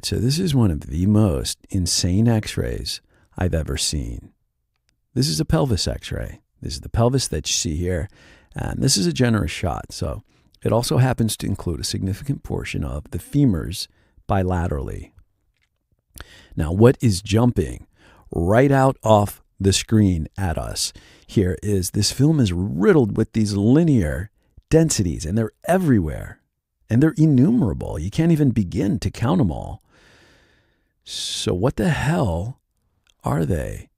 So this is one of the most insane x-rays I've ever seen. This is a pelvis x-ray. This is the pelvis that you see here. And this is a generous shot. So it also happens to include a significant portion of the femurs bilaterally. Now, what is jumping right out off the screen at us here is this film is riddled with these linear densities, and they're everywhere, and they're innumerable. You can't even begin to count them all. So what the hell are they?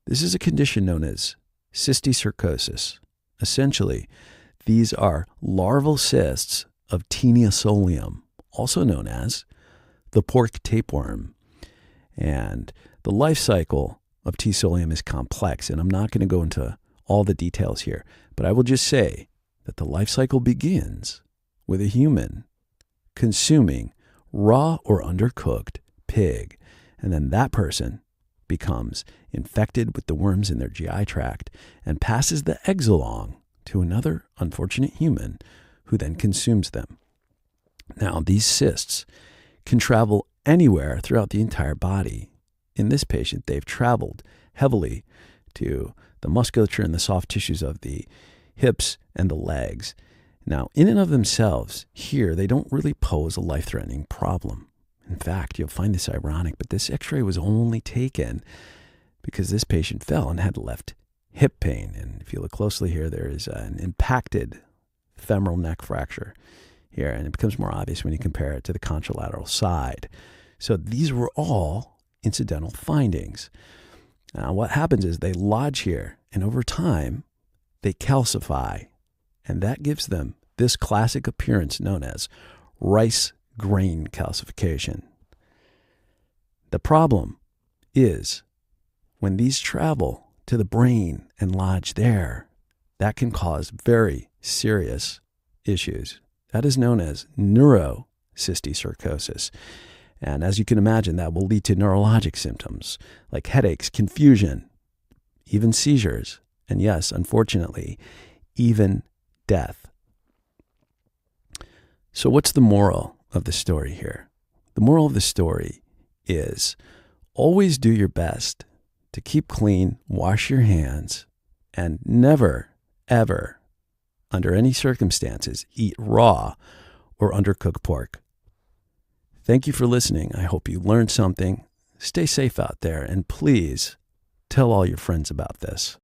This is a condition known as cysticercosis. Essentially, these are larval cysts of Teniasolium, also known as the pork tapeworm. And the life cycle of T. solium is complex, and I'm not going to go into all the details here, but I will just say that the life cycle begins with a human consuming raw or undercooked pig, and then that person becomes infected with the worms in their GI tract and passes the eggs along to another unfortunate human who then consumes them. Now, these cysts can travel anywhere throughout the entire body. In this patient, they've traveled heavily to the musculature and the soft tissues of the hips and the legs. Now, in and of themselves, here, they don't really pose a life-threatening problem. In fact, you'll find this ironic, but this x-ray was only taken because this patient fell and had left hip pain. And if you look closely here, there is an impacted femoral neck fracture here, and it becomes more obvious when you compare it to the contralateral side. So these were all incidental findings. Now, what happens is they lodge here, and over time, they calcify, and that gives them this classic appearance known as rice grain calcification. The problem is when these travel to the brain and lodge there, that can cause very serious issues. That is known as neurocysticercosis. And as you can imagine, that will lead to neurologic symptoms like headaches, confusion, even seizures, and yes, unfortunately, even death. So what's the moral of the story here? The moral of the story is always do your best to keep clean, wash your hands, and never, ever, under any circumstances, eat raw or undercooked pork. Thank you for listening. I hope you learned something. Stay safe out there, and please tell all your friends about this.